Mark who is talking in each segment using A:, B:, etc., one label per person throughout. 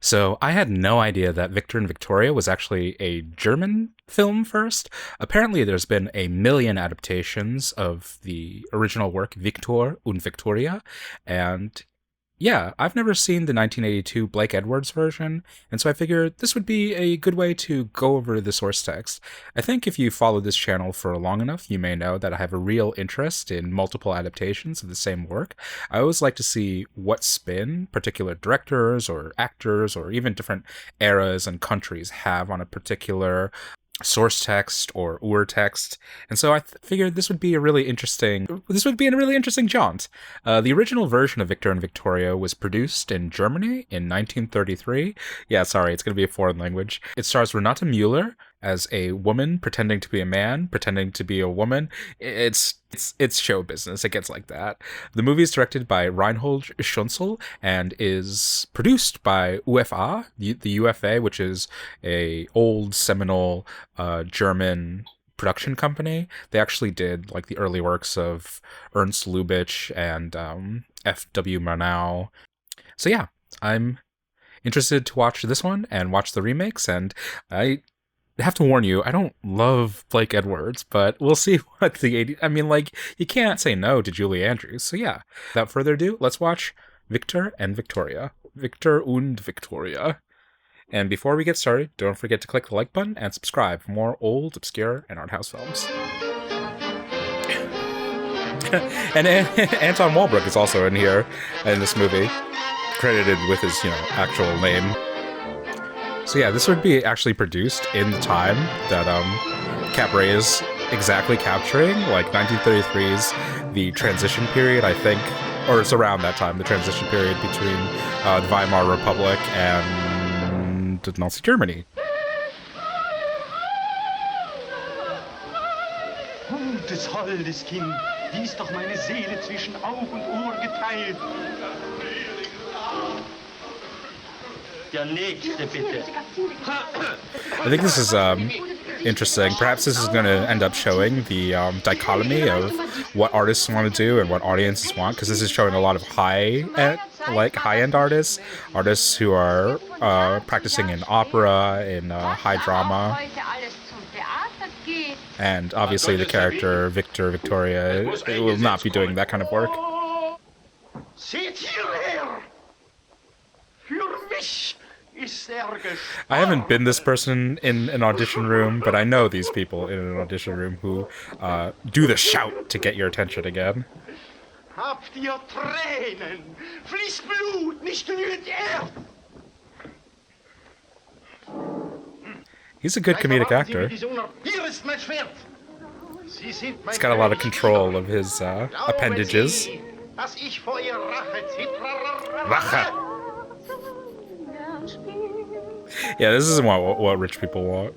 A: So I had no idea that Victor and Victoria was actually a German film first. Apparently, there's been a million adaptations of the original work Viktor und Victoria, and yeah, I've never seen the 1982 Blake Edwards version, and so I figured this would be a good way to go over the source text. I think if you follow this channel for long enough, you may know that I have a real interest in multiple adaptations of the same work. I always like to see what spin particular directors or actors or even different eras and countries have on a particular source text or urtext, and so I figured this would be a really interesting jaunt. The original version of Victor and Victoria was produced in Germany in 1933. Yeah, sorry, it's going to be a foreign language. It stars Renate Müller as a woman pretending to be a man, pretending to be a woman. It's show business. It gets like that. The movie is directed by Reinhold Schünzel and is produced by UFA, the UFA, which is a old seminal German production company. They actually did like the early works of Ernst Lubitsch and F.W. Murnau. So yeah, I'm interested to watch this one and watch the remakes, and I have to warn you, I don't love Blake Edwards, but we'll see what the 80s... I mean, like, you can't say no to Julie Andrews. So yeah, without further ado, let's watch Victor and Victoria. Victor und Victoria. And before we get started, don't forget to click the like button and subscribe for more old, obscure, and art house films. And Anton Walbrook is also in here in this movie, credited with his, actual name. So yeah, this would be actually produced in the time that Cabaret is exactly capturing, like 1933's the transition period, I think, or it's around that time, the transition period between the Weimar Republic and Nazi Germany.
B: Gutes, holdes Kind, wie ist doch meine Seele zwischen Aug und Ohr geteilt. Der nächste, bitte.
A: I think this is interesting. Perhaps this is going to end up showing the dichotomy of what artists want to do and what audiences want, because this is showing a lot of high-end artists who are practicing in opera, in high drama. And obviously the character Victor Victoria will not be doing that kind of work. I haven't been this person in an audition room, but I know these people in an audition room who do the shout to get your attention again.
B: Habt ihr Tränen? Fließt Blut, nicht glüht Erd.
A: He's a good comedic actor. He's got a lot of control of his appendages. Rache. Yeah, this isn't what rich people want.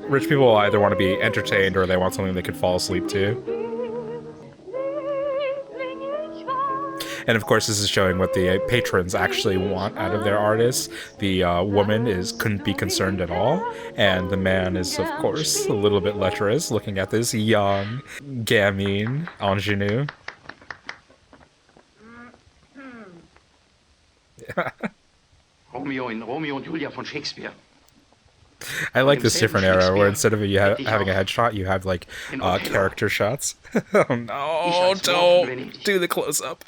A: Rich people either want to be entertained or they want something they could fall asleep to. And of course, this is showing what the patrons actually want out of their artists. The woman couldn't be concerned at all, and the man is, of course, a little bit lecherous, looking at this young gamine ingenue.
B: Romeo und Julia von Shakespeare.
A: I like this different era where instead of having a headshot, you have like character shots. Oh no, don't do the close-up.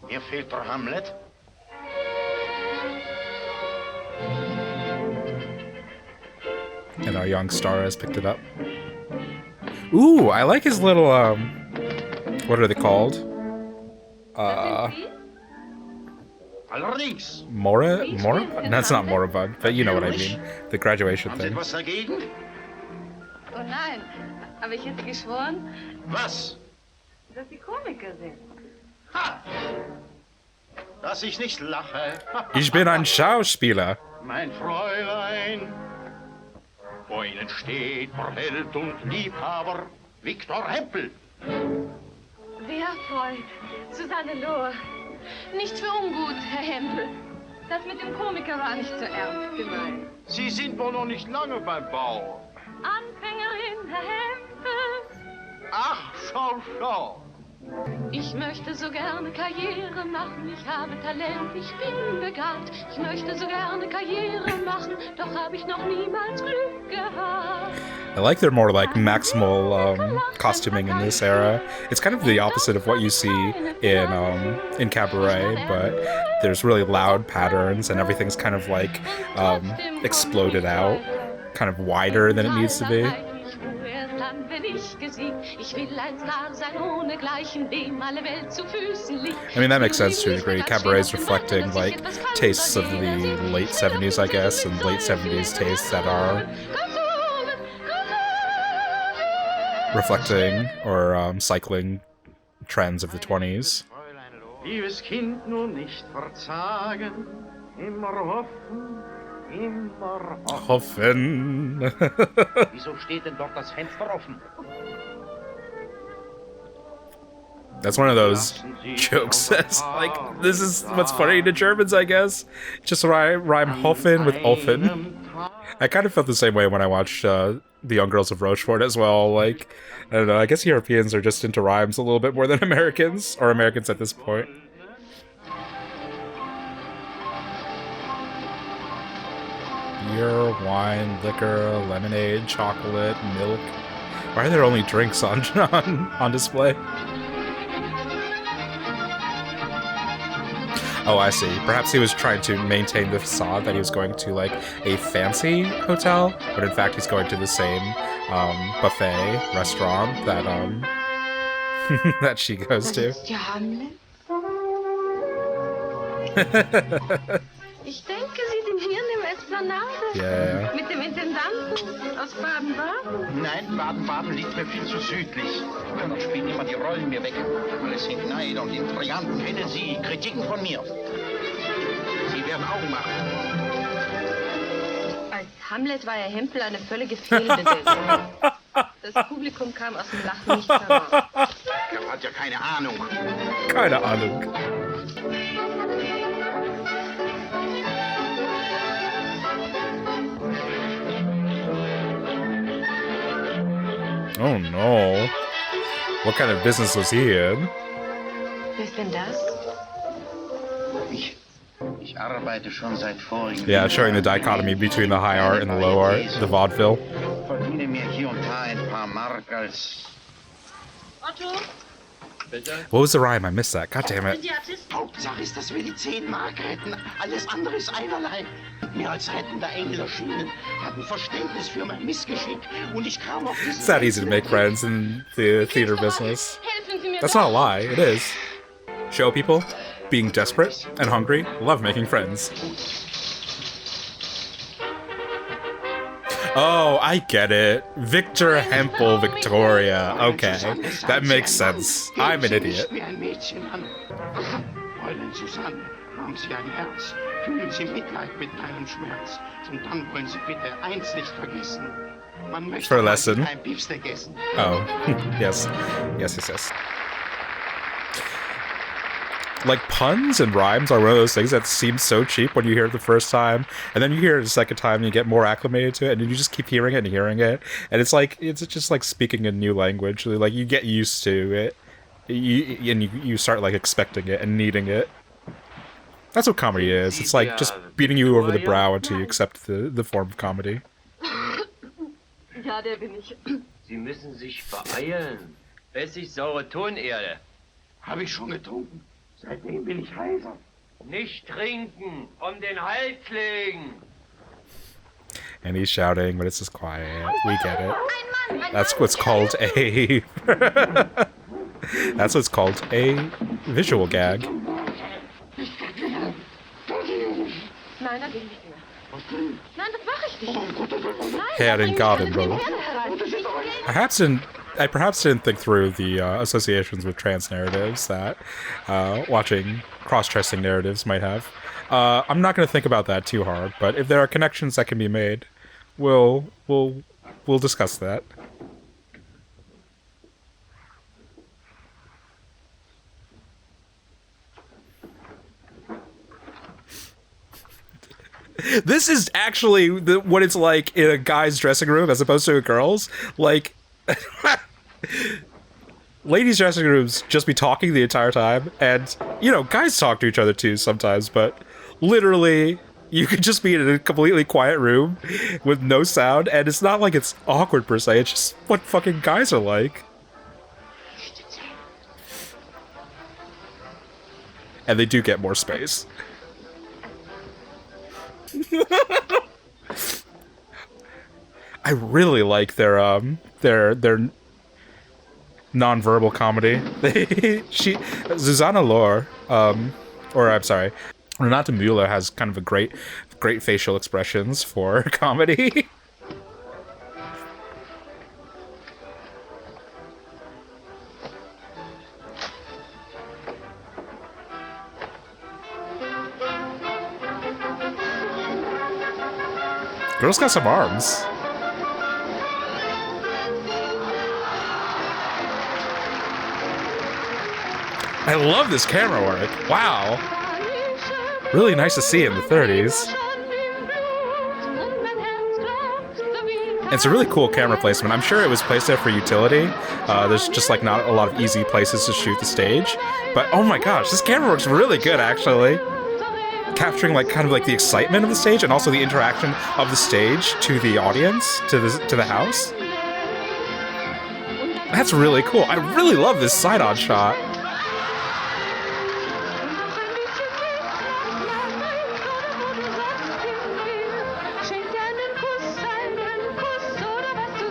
B: Mir fehlt der Hamlet.
A: And our young star has picked it up. Ooh, I like his little, what are they called? Mora? That's not moribund, but you know what I mean. The graduation thing.
B: Was dagegen?
C: Oh nein, aber ich hätte geschworen,
B: Was?
C: dass Sie Komiker sind.
B: Ha! Dass ich nicht lache.
A: Ich bin ein Schauspieler.
B: Mein Fräulein. Vor Ihnen steht der Held und Liebhaber Viktor Hempel.
C: Wertvoll, Susanne Lohr. Nicht für ungut, Herr Hempel. Das mit dem Komiker war nicht so ernst gemeint.
B: Sie sind wohl noch nicht lange beim Bau.
C: Anfängerin, Herr Hempel.
B: Ach, schau.
C: Ich möchte so gerne Karriere machen, ich habe Talent, ich bin begabt. Ich möchte so gerne Karriere machen, doch habe ich noch niemals Glück gehabt.
A: I like their more like maximal costuming in this era. It's kind of the opposite of what you see in Cabaret, but there's really loud patterns and everything's kind of like exploded out, kind of wider than it needs to be. I mean, that makes sense to a degree. Cabaret is reflecting like tastes of the late 70s, I guess, and late 70s tastes that are reflecting or cycling trends of the 20s.
B: Liebes Kind, nur nicht verzagen, immer hoffen, immer hoffen. Wieso steht denn dort das Fenster offen?
A: That's one of those jokes that's like, this is what's funny to Germans, I guess. Just rhyme Hoffen with Offen. I kind of felt the same way when I watched The Young Girls of Rochefort as well. Like, I don't know, I guess Europeans are just into rhymes a little bit more than Americans, or Americans at this point. Beer, wine, liquor, lemonade, chocolate, milk. Why are there only drinks on display? Oh, I see. Perhaps he was trying to maintain the facade that he was going to, like, a fancy hotel, but in fact he's going to the same buffet restaurant that that she goes to.
C: Ich denke, Sie sind hier in der Esplanade.
A: Yeah.
C: Mit dem Intendanten aus Baden-Baden.
B: Nein, Baden-Baden liegt mir viel zu südlich. Dort spielen immer die Rollen mir weg. Alles sind Neid und Intriganten. Kennen Sie Kritiken von mir? Sie werden Augen machen.
C: Als Hamlet war Herr Hempel eine völlige Fehlbesetzung. Das Publikum kam aus dem Lachen nicht heraus.
B: Er hat ja keine Ahnung.
A: Keine Ahnung. Oh no. What kind of business was he in?
C: Wer ist denn das?
B: Ich arbeite schon seit vorigen
A: Yeah, showing the dichotomy between the high art and the low art, the vaudeville.
B: Verdiene mir hier und da ein paar Mark als...
C: Otto?
A: What was the rhyme? I missed that. God damn it.
B: Hauptsache ist, dass wir die 10 Mark retten. Alles andere ist einerlei. Mir als rettender Engel erschienen, hatten Verständnis für mein Missgeschick. Und ich kam auf diesen...
A: It's not easy to make friends in the theater business. That's not a lie. It is. Show people, being desperate and hungry, love making friends. Oh, I get it. Victor Hempel, Viktoria. Okay, that makes sense. I'm an idiot.
B: Fräulein Susanna, haben Sie ein Herz? Fühlen Sie Mitleid mit meinem Schmerz. Und dann wollen Sie bitte eins nicht vergessen. Man möchte
A: For a lesson.
B: kein Beefsteak essen.
A: Oh, yes. Yes. Like, puns and rhymes are one of those things that seem so cheap when you hear it the first time, and then you hear it the second time and you get more acclimated to it, and then you just keep hearing it and hearing it, and it's just like speaking a new language. Like, you get used to it, you start, like, expecting it and needing it. That's what comedy is. It's like just beating you over the brow until you accept the form of comedy.
C: Ja, der bin ich.
D: Sie müssen sich beeilen. Essig-saure Tonerde.
B: Habe ich schon getrunken. Seitdem bin ich heiser.
D: Nicht trinken, um den Hals legen.
A: And he's shouting, but it's just quiet. We get it. That's what's called a... That's what's called a visual gag.
C: Nein, da bin ich nicht mehr. Nein, das mache ich nicht.
A: Head and garden, brother. I perhaps didn't think through the associations with trans narratives that watching cross-dressing narratives might have. I'm not going to think about that too hard, but if there are connections that can be made, we'll discuss that. This is actually what it's like in a guy's dressing room as opposed to a girl's. Like, ladies' dressing rooms just be talking the entire time, and, you know, guys talk to each other too sometimes, but literally, you could just be in a completely quiet room with no sound, and it's not like it's awkward per se, it's just what fucking guys are like. And they do get more space. I really like their non-verbal comedy. Susanna Lore, or I'm sorry, Renate Müller has kind of a great facial expressions for comedy. Girl's got some arms. I love this camera work. Wow. Really nice to see in the 30s. It's a really cool camera placement. I'm sure it was placed there for utility. There's just like not a lot of easy places to shoot the stage. But oh my gosh, this camera works really good actually. Capturing like kind of like the excitement of the stage and also the interaction of the stage to the audience, to the house. That's really cool. I really love this side-on shot.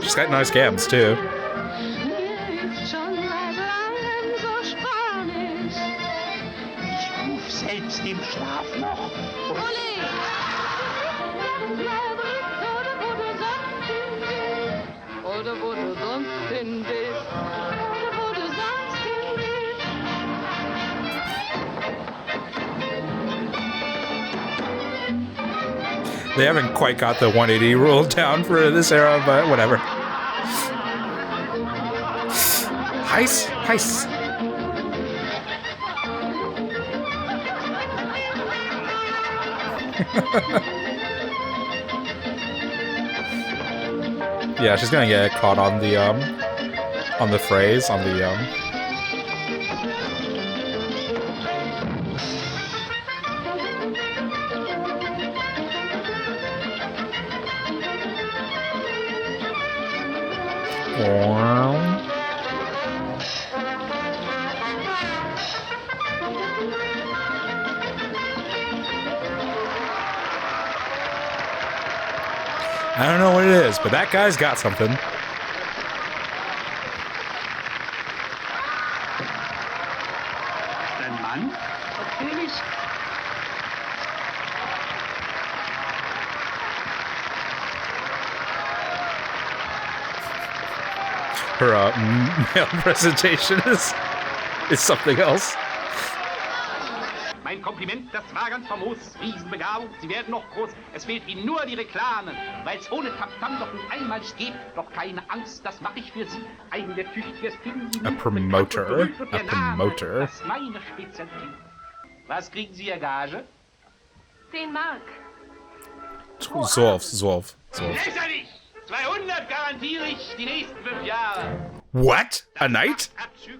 A: She's got nice gams too. They haven't quite got the 180 rule down for this era, but whatever. Heist, heist. Yeah, she's gonna get caught on the phrase, on the I don't know what it is, but that guy's got something.
B: Dein Mann? Natürlich.
A: Her male presentation is something else.
B: Mein Kompliment, das war ganz famos. Riesenbegabung, Sie werden noch groß. Es fehlt Ihnen nur die Reklame. Weil's ohne Tamtam noch nicht einmal geht. Doch keine Angst, das mache ich für Sie. Ein der tüchtigsten finden Sie.
A: A promoter. A promoter.
B: Das ist meine Spezialität. Was kriegen Sie, Ihr Gage?
C: 10 Mark.
A: Zwölf.
B: Lächerlich! 200 garantiere ich die nächsten 5 Jahre.
A: What? A night?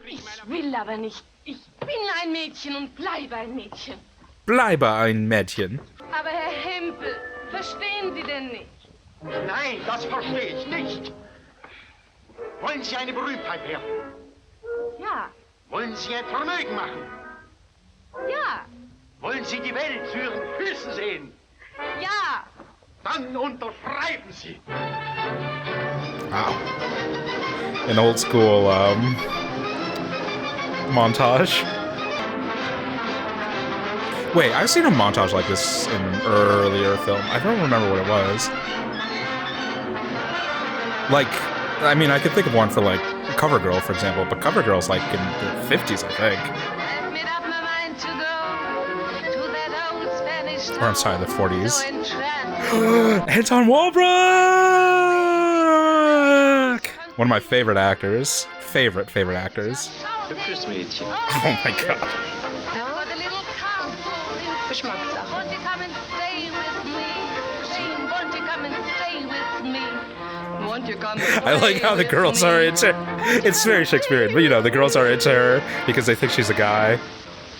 C: Ich will aber nicht. Ich bin ein Mädchen und bleibe ein Mädchen.
A: Bleibe ein Mädchen.
C: Aber Herr Hempel, verstehen Sie denn nicht?
B: Nein, das verstehe ich nicht. Wollen Sie eine Berühmtheit werden?
C: Ja,
B: Wollen Sie ein Vermögen machen?
C: ja,
B: Wollen Sie die Welt zu Ihren Füßen sehen?
C: ja.
B: Dann unterschreiben Sie.
A: Wow. An old school montage. Wait, I've seen a montage like this in an earlier film. I don't remember what it was. Like, I mean, I could think of one for like CoverGirl, for example, but CoverGirl's like in the 50s, I think.
C: I've made up my mind to go to that old Spanish
A: Or I'm sorry, the 40s.
C: so entranced.
A: Anton Walbrook! One of my favorite actors. Favorite actors.
D: Hübsches Mädchen.
A: Oh my god.
C: I've got a little castle in
E: Geschmackssache.
C: Won't you come and stay with me? Won't you come and stay with me?
A: I like how the girls are into her. It's very Shakespearean, but you know, the girls are into her because they think she's a guy.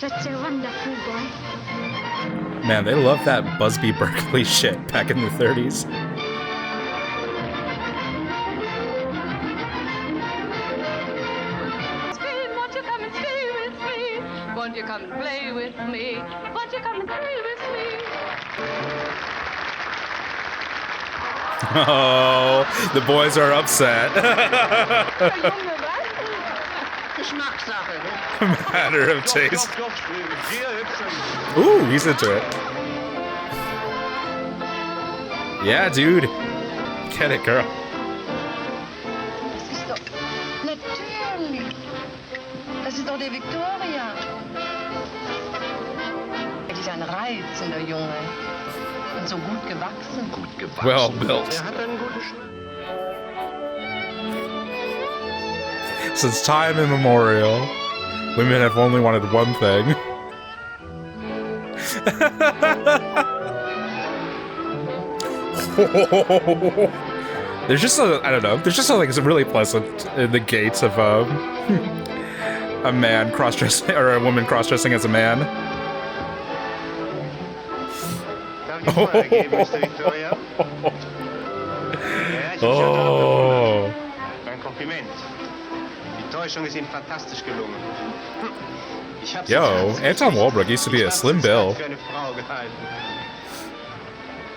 C: That's a wonderful boy.
A: Man, they love that Busby Berkeley shit back in the 30s.
C: Won't you come and stay with me? Won't you come and play with me? Won't you come and play with me?
A: Oh, the boys are upset. Matter of taste. Ooh, he's into it. Yeah, dude. Get it, girl.
E: Das ist doch... Natürlich. Das ist doch der Viktoria. Er ist ein reizender Junge. Und so gut gewachsen.
D: Gut gewachsen.
A: Well built.
D: Er hat einen guten
A: Since time immemorial, women have only wanted one thing. There's just a, I don't know, there's just something really pleasant in the gates of a man cross-dressing, or a woman cross-dressing as a man. Oh.
B: Ein Kompliment. Die Täuschungen sind fantastisch gelungen.
A: Yo, Anton Walbrook used to be a slim bill.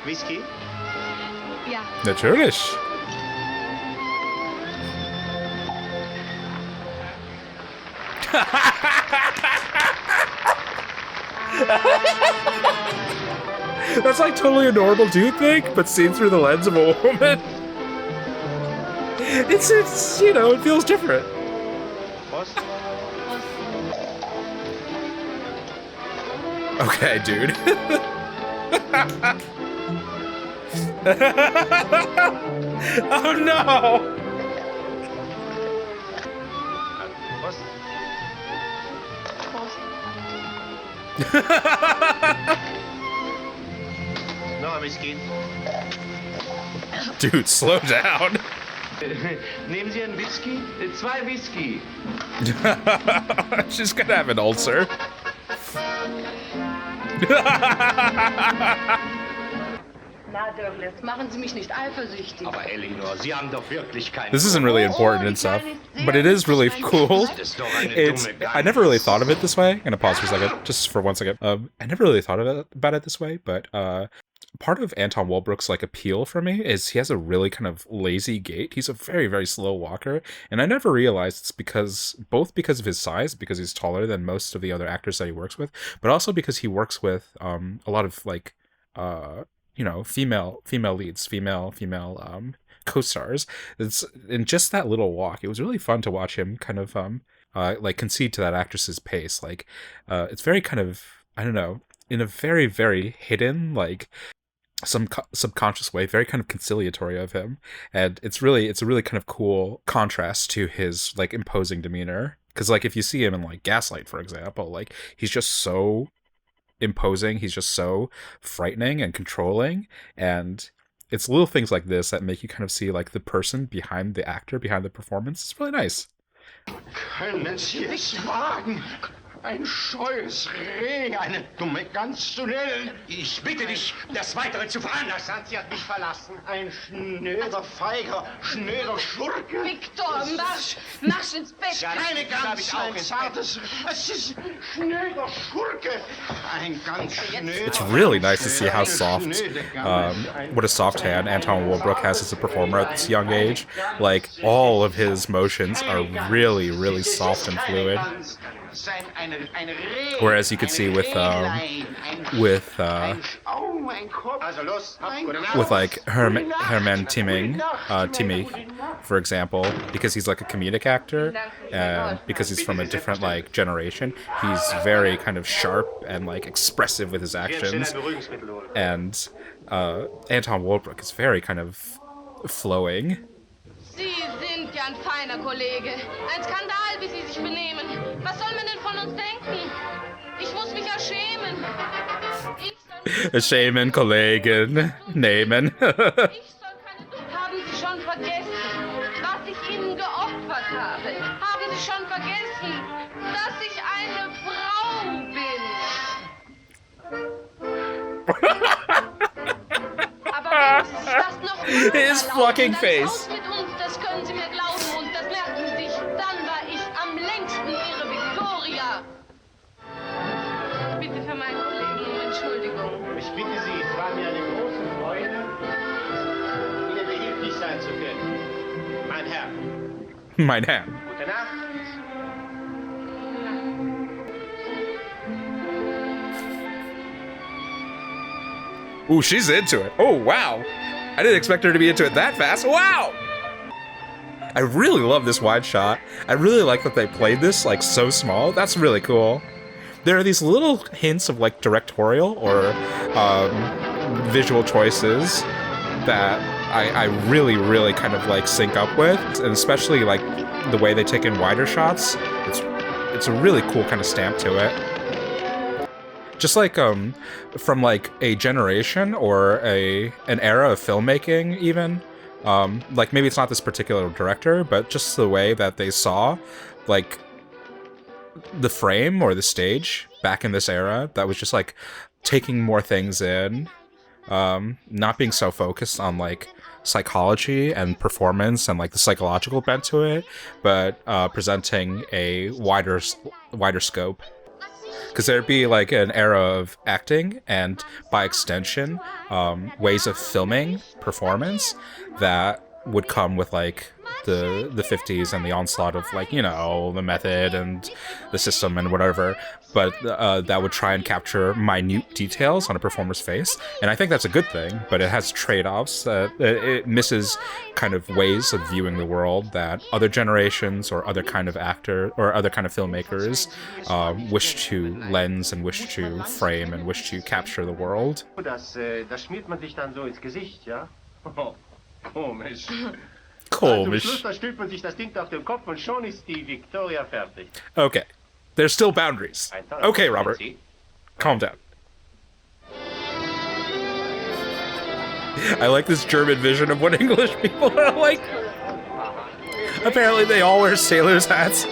B: Whisky?
C: Ja.
A: Natürlich. That's like totally a normal dude thing, but seen through the lens of a woman. It's you know, it feels different.
B: Prost.
A: Okay, dude. Oh no!
B: Prost. Noch ein Whisky.
A: Dude, slow down.
D: Nehmen Sie einen Whisky? 2 Whisky.
A: She's gonna have an ulcer.
E: Na, Douglas, machen Sie mich nicht eifersüchtig.
D: Aber Elinor, Sie haben doch wirklich keine...
A: This isn't really important and stuff, but it is really cool. I never really thought of it this way. I'm gonna pause for a second, just for 1 second. I never really thought about it this way, but part of Anton Walbrook's like appeal for me is he has a really kind of lazy gait. He's a very, very slow walker, and I never realized it's because of his size, because he's taller than most of the other actors that he works with, but also because he works with a lot of like you know, female leads, female co-stars. It's in just that little walk. It was really fun to watch him kind of like concede to that actress's pace. Like it's very kind of, I don't know, in a very, very hidden, like some subconscious way, very kind of conciliatory of him. And it's a really kind of cool contrast to his like imposing demeanor. Because like if you see him in like Gaslight, for example, like he's just so imposing, he's just so frightening and controlling, and it's little things like this that make you kind of see like the person behind the actor, behind the performance. It's really nice.
B: Können Sie es wagen? Ein scheues Reh, eine dumme Gans zu nennen. Ich bitte dich, das Weitere zu veranlassen. Sie hat mich verlassen. Ein schnöder, feiger, schnöder Schurke.
E: Viktor, marsch ins Bett.
B: Keine Gans, ein zartes... Es ist schnöder Schurke. Ein ganz schnöder...
A: It's really nice to see how soft, what a soft hand Anton Walbrook has as a performer at this young age. Like, all of his motions are really, really soft and fluid. Whereas you could see with like Herman Timming, for example, because he's like a comedic actor, and because he's from a different like generation, he's very kind of sharp and like expressive with his actions, and Anton Walbrook is very kind of flowing.
C: Sie sind ja ein feiner Kollege. Ein Skandal, wie Sie sich benehmen. Was soll man denn von uns denken? Ich muss mich ja schämen.
A: Schämen, Kollegen, nehmen.
C: Ich soll keine... Haben Sie schon vergessen, Aber wenn Sie sich das noch mal
A: His
C: erlauben,
A: fucking
C: dann
A: face.
C: raus mit uns, das können Sie mir glauben und das merken Sie sich. Dann war ich am längsten Ihre Viktoria. Bitte für meinen Kollegen um Entschuldigung.
B: Ich bitte Sie, es war mir eine große Freude, Ihnen behilflich sein zu können. Mein Herr.
A: Mein Herr.
B: Gute Nacht.
A: Ooh, she's into it. Oh, wow. I didn't expect her to be into it that fast. Wow! I really love this wide shot. I really like that they played this, like, so small. That's really cool. There are these little hints of, like, directorial or visual choices that I really, really kind of, like, sync up with. And especially, like, the way they take in wider shots. It's a really cool kind of stamp to it. Just like from like a generation or an era of filmmaking, even like maybe it's not this particular director, but just the way that they saw like the frame or the stage back in this era, that was just like taking more things in, not being so focused on like psychology and performance and like the psychological bent to it, but presenting a wider scope. Because there'd be like an era of acting and by extension ways of filming performance that would come with like the 50s and the onslaught of like, you know, the method and the system and whatever, but that would try and capture minute details on a performer's face. And I think that's a good thing, but it has trade-offs. It misses kind of ways of viewing the world that other generations or other kind of actor or other kind of filmmakers wish to lens and wish to frame and wish to capture the world.
B: Das schmiert man sich dann so ins Gesicht, ja? Komisch. Zum Schluss, da stülpt man sich das Ding auf den Kopf und schon ist die Viktoria fertig.
A: Okay. There's still boundaries. Okay, Robert. Calm down. I like this German vision of what English people are like. Apparently they all wear sailors' hats.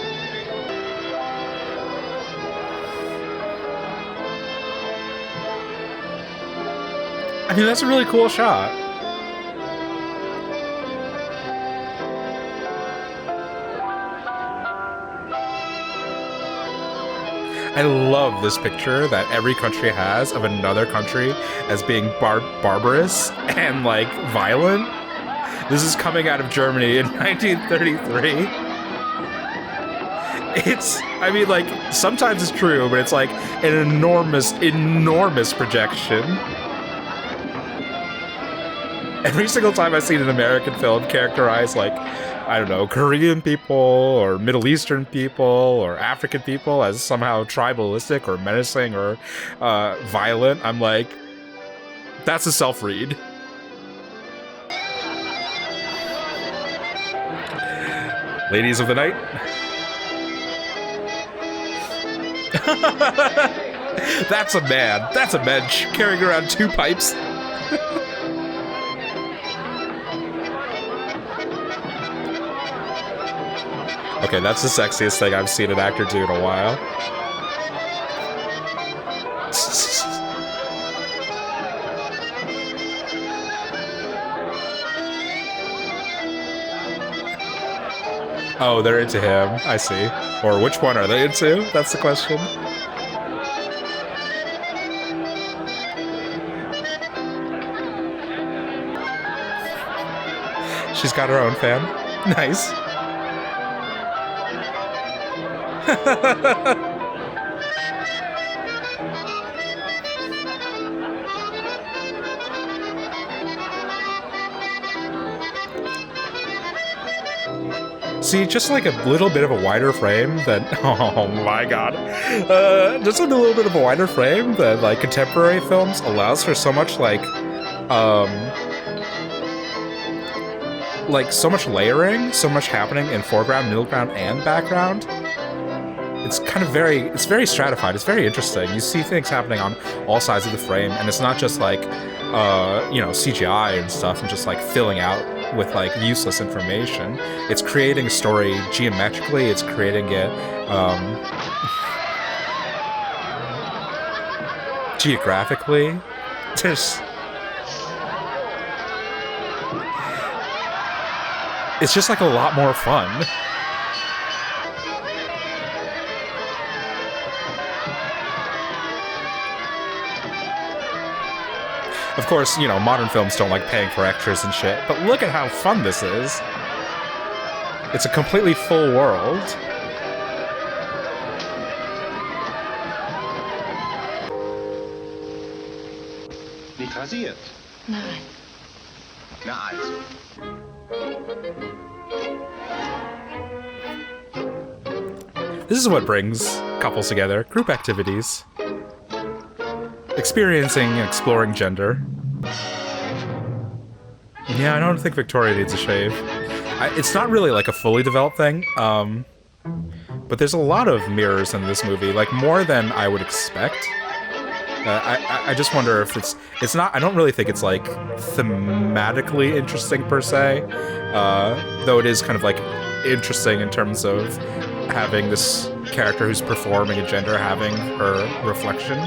A: I mean, that's a really cool shot. I love this picture that every country has of another country as being barbarous and, like, violent. This is coming out of Germany in 1933. I mean, like, sometimes it's true, but it's, like, an enormous projection. Every single time I've seen an American film characterized, like, I don't know, Korean people or Middle Eastern people or African people as somehow tribalistic or menacing or violent, I'm like, that's a self-read. Ladies of the night. That's a man. That's a mensch carrying around 2 pipes. Okay, that's the sexiest thing I've seen an actor do in a while. Oh, they're into him. I see. Or which one are they into? That's the question. She's got her own fan. Nice. See, just like a little bit of a wider frame than... Oh my god. Just a little bit of a wider frame than, like, contemporary films allows for so much, like so much layering, so much happening in foreground, middle ground, and background. It's kind of it's very stratified. It's very interesting. You see things happening on all sides of the frame, and it's not just like, you know, CGI and stuff and just like filling out with like useless information. It's creating a story geometrically. It's creating it geographically. It's just like a lot more fun. Of course, you know, modern films don't like paying for extras and shit, but look at how fun this is. It's a completely full world.
B: Nicht rasiert?
E: Nein.
B: Na also.
A: This is what brings couples together. Group activities. Experiencing and exploring gender. Yeah, I don't think Victoria needs a shave. It's not really like a fully developed thing, but there's a lot of mirrors in this movie, like more than I would expect. I just wonder if it's not. I don't really think it's like thematically interesting per se, though it is kind of like interesting in terms of having this character who's performing a gender having her reflection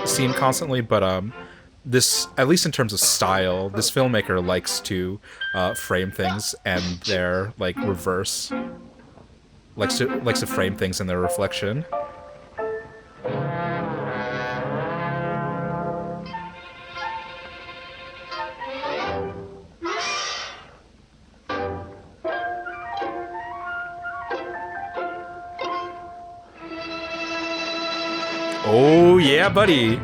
A: seen constantly. But this, at least in terms of style, this filmmaker likes to frame things and their like reverse. Likes to frame things in their reflection. Oh, yeah, buddy.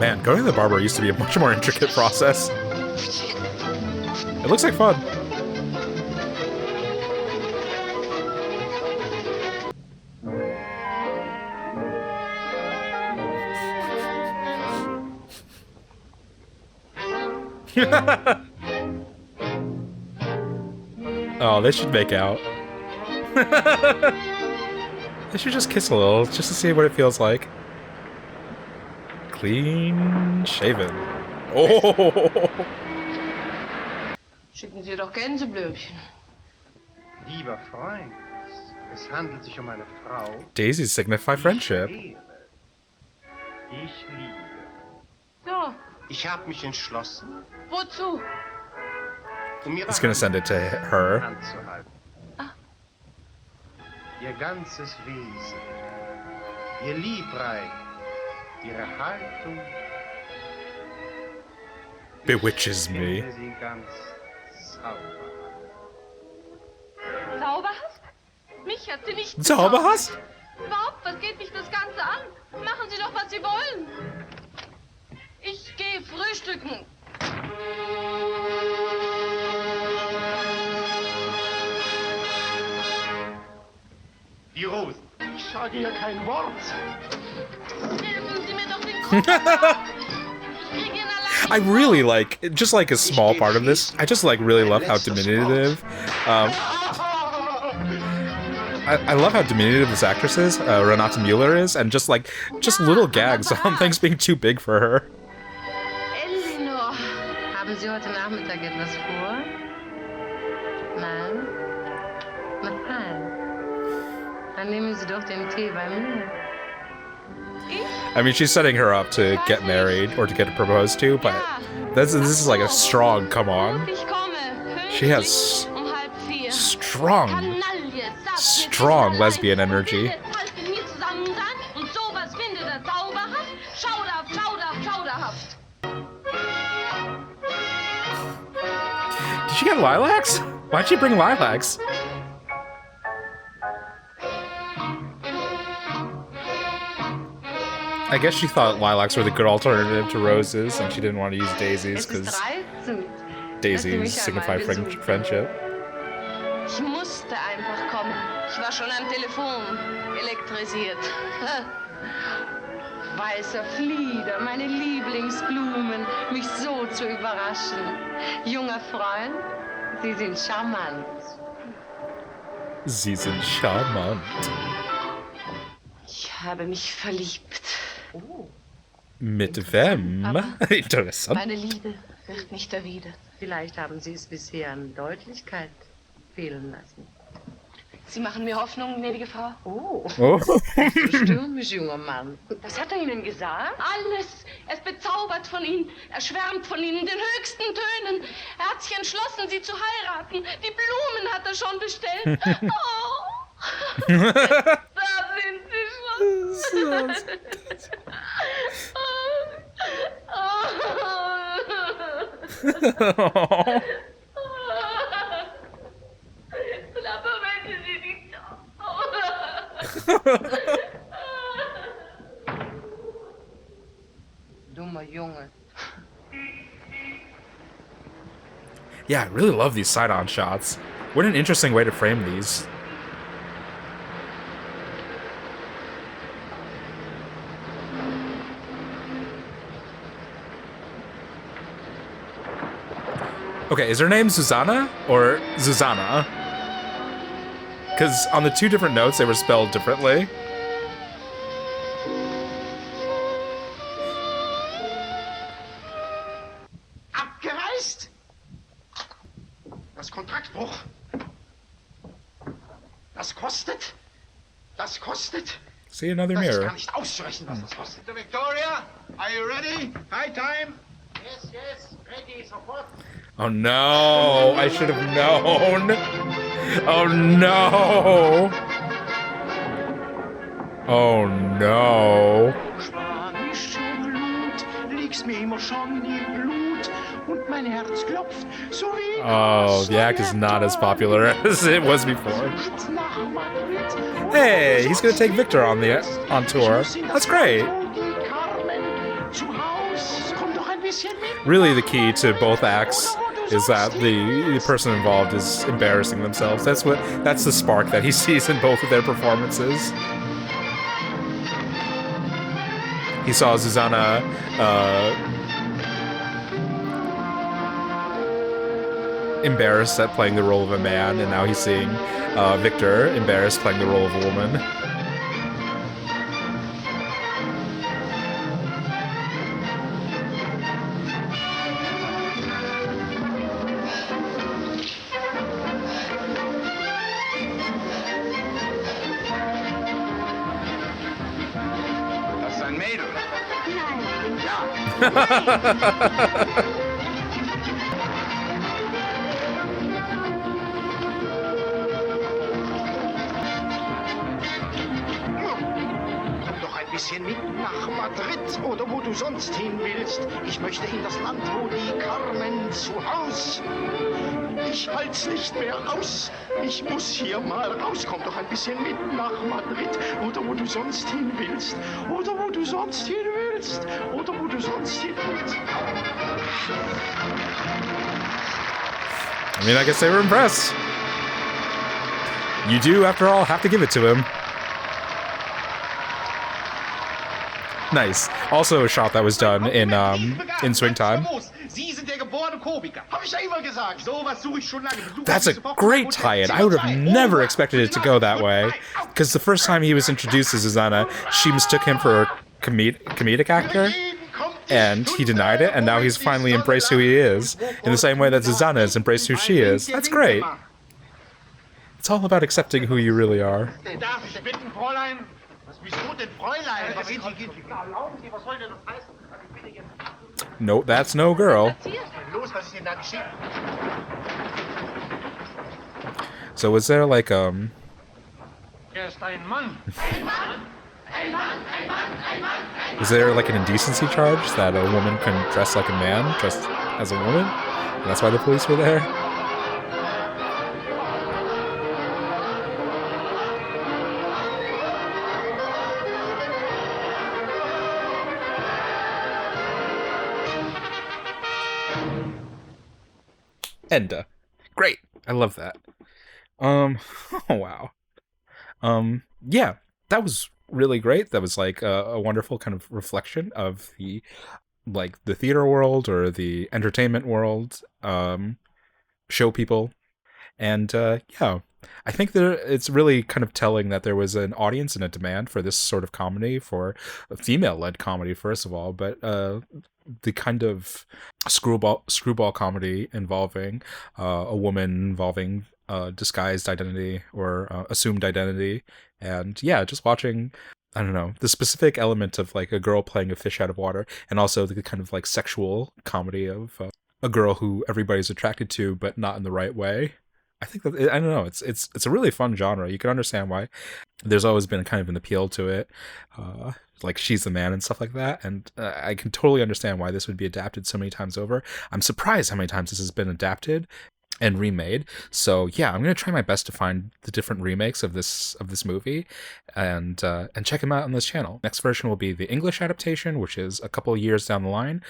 A: Man, going to the barber used to be a much more intricate process. It looks like fun. Oh, they should make out. They should just kiss a little, just to see what it feels like. Clean shaven. Oh!
E: Schicken Sie doch Gänseblümchen.
B: Lieber Freund, es handelt sich eine Frau.
A: Daisies signify friendship.
B: Ich liebe.
E: Ja,
B: Ich habe mich entschlossen,
E: wozu?
B: ihre
A: He's gonna send it to her.
B: Hand zu halten. Ihr ganzes Wesen, ihr Liebreich, ihre Haltung,
A: Bewitches me.
B: finde sie ganz zauberhaft.
C: Zauberhaft? Mich hat sie nicht
A: Zauberhaft?
C: gezaubert. Überhaupt, was geht mich das Ganze an? Machen Sie doch, was Sie wollen. Ich gehe frühstücken.
B: Die Rosen. Ich sage ihr kein Wort.
C: Helfen Sie mir doch den Kopf ab. Ich kriege ihn
A: I
C: allein.
A: really like, just like a small part of this, I just like really love how diminutive, I love how diminutive this actress is, Renate Müller is, and just little gags on things being too big for her.
E: Elinor, haben Sie heute Nachmittag etwas vor? Nein? Nein. Dann nehmen Sie doch den Tee bei mir.
A: I mean, she's setting her up to get married or to get proposed to, but this is like a strong come on.
C: Ich komme.
A: She has
C: Um 3:30.
A: strong
C: Kanaille, sagt
A: strong
C: mir
A: lesbian
C: allein.
A: energy.
C: Will jetzt halt mit mir zusammen sein und sowas findet er zauberhaft. Schauderhaft, schauderhaft, schauderhaft.
A: Did she get lilacs? Why'd she bring lilacs? I guess she thought lilacs were the good alternative to roses, and she didn't want to use daisies
E: Es ist
A: because
E: reizend.
A: daisies signify friendship.
E: Ich musste einfach kommen. Ich war schon am Telefon, elektrisiert. Weißer Flieder, meine Lieblingsblumen, mich so zu überraschen. Junger Freund, Sie sind charmant.
A: Sie sind charmant.
E: Ich habe mich verliebt.
A: Mit wem? Interessant.
E: Meine Liebe wird nicht erwidert. Vielleicht haben Sie es bisher an Deutlichkeit fehlen lassen.
C: Sie machen mir Hoffnung, gnädige Frau.
E: Oh,
A: Oh.
E: stürmisch, junger Mann.
C: Was hat er Ihnen gesagt? Alles. Er ist bezaubert von Ihnen. Er schwärmt von Ihnen in den höchsten Tönen. Er hat sich entschlossen, Sie zu heiraten. Die Blumen hat er schon bestellt. Oh. Da sind Sie schon. Aber wenn Sie nicht.
E: Dummer Junge.
A: Yeah, I really love these side-on shots. What an interesting way to frame these. Okay, is her name Susanna or Susanna? Because on the two different notes, they were spelled differently.
B: Abgereist? Das Kontraktbruch. Das kostet. Das kostet.
A: See another
B: Das ist
A: mirror.
B: gar nicht auszurechnen, was das kostet.
F: Victoria, are you ready? High time?
B: Yes, yes, ready, sofort.
A: Oh no! I should have known! Oh no! Oh no!
B: Spanische Blut, liegst mir immer schon im Blut und mein Herz klopft, so wie
A: Oh, the act is not as popular as it was before. Hey, he's gonna take Viktor on tour. That's great. Really, the key to both acts is that the person involved is embarrassing themselves. That's the spark that he sees in both of their performances. He saw Susanna embarrassed at playing the role of a man, and now he's seeing Viktor embarrassed playing the role of a woman.
F: Das ist ein Mädel.
B: Komm doch ein bisschen mit nach Madrid oder wo du sonst hin willst. Ich möchte in das Land, wo die Carmen zu Haus. Ich halt's nicht mehr aus. Ich muss hier mal raus. Komm doch ein bisschen mit nach Madrid oder wo du sonst hin willst. Oder wo du sonst hin willst. Oder wo du sonst hin willst.
A: I mean, I guess they were impressed. You do, after all, have to give it to him. Nice. Also a shot that was done in swing time.
B: Sie sind der geborene Komiker. Hab ich ja immer gesagt. Sowas suche ich schon lange.
A: That's a great tie-in. I would have never expected it to go that way. Because the first time he was introduced to Susanna, she mistook him for a comedic actor. And he denied it, and now he's finally embraced who he is, in the same way that Susanna has embraced who she is. That's great. It's all about accepting who you really are.
B: Darf ich bitten, Fräulein? Wieso denn Fräulein? Was erlauben Sie, was soll denn das heißen?
A: No, that's no girl.
B: Los, was ist denn da geschehen?
A: So was there like,
F: Er ist ein Mann.
A: is there like an indecency charge that a woman can dress like a man, dressed as a woman? And that's why the police were there? Enda. Great. I love that. Oh wow. Yeah, that was really great. That was like a wonderful kind of reflection of the theater world or the entertainment world, show people. And yeah, I think that it's really kind of telling that there was an audience and a demand for this sort of comedy, for a female-led comedy, first of all, but the kind of screwball comedy involving a woman, involving disguised identity or assumed identity. And yeah, just watching, I don't know, the specific element of like a girl playing a fish out of water, and also the kind of like sexual comedy of a girl who everybody's attracted to, but not in the right way. I think that, I don't know, it's a really fun genre. You can understand why there's always been kind of an appeal to it, like She's the Man and stuff like that. And I can totally understand why this would be adapted so many times over. I'm surprised how many times this has been adapted and remade. So yeah, I'm gonna try my best to find the different remakes of this movie, and check them out on this channel. Next version will be the English adaptation, which is a couple of years down the line.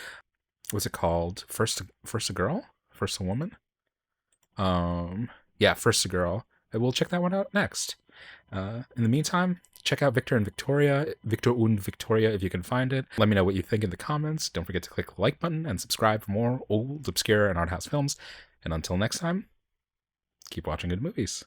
A: What's it called? First a Girl? First a Woman? Yeah, First a Girl. We'll check that one out next. In the meantime, check out Viktor and Viktoria, Viktor und Viktoria if you can find it. Let me know what you think in the comments. Don't forget to click the like button and subscribe for more old, obscure, and art house films. And until next time, keep watching good movies.